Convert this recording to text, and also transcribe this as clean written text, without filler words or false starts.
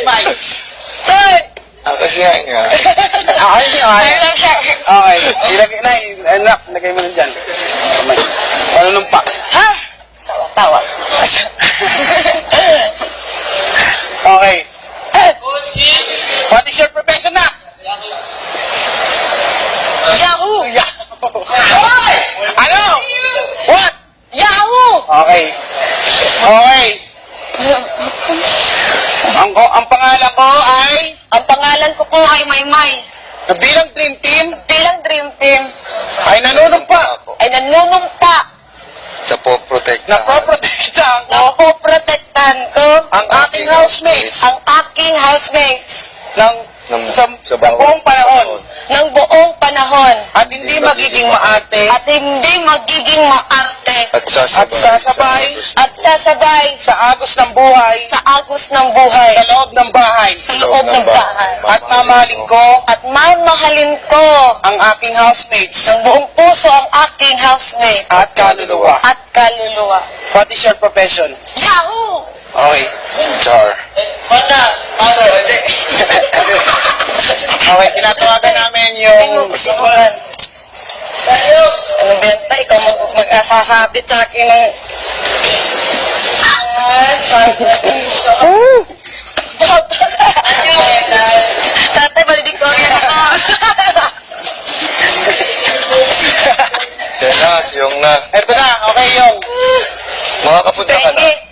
mic. Kasi nga. Okay. Okay. Ilagay na. Anak, ilagay mo na dyan. Panunumpa. Ha? Tawa. Okay. What is your profession na? Yahoo! Yahoo! Hoy! Ano? What? Yahoo! Okay. Okay. Ang pangalan ko ay... Ang pangalan ko po ay Maymay. Bilang Dream Team Bilang Dream Team ay nanunumpa. ay nanunumpa Napoprotektahan ko Napoprotektahan ko ang aking housemates ang aking housemates sa buong panahon ng buong panahon at hindi magiging maarte at hindi magiging maarte At at sasabay sa agos ng buhay sa agos ng buhay sa loob ng bahay sa loob ng bahay at mamahalin ko at mamahalin ko ang aking housemates ng buong puso ang aking housemate at kaluluwa. at kaluluwa. What is your profession? Yahoo! Okay. Char. Okay, tinatawagan namin yung... Sinukan. Ano ba yan? Ikaw mag-asasabit sa akin ng... Tatay, valedictorian ako. Yan na, siyong na. Ito na, okay yung... Mga kapunta ka na. Tenge.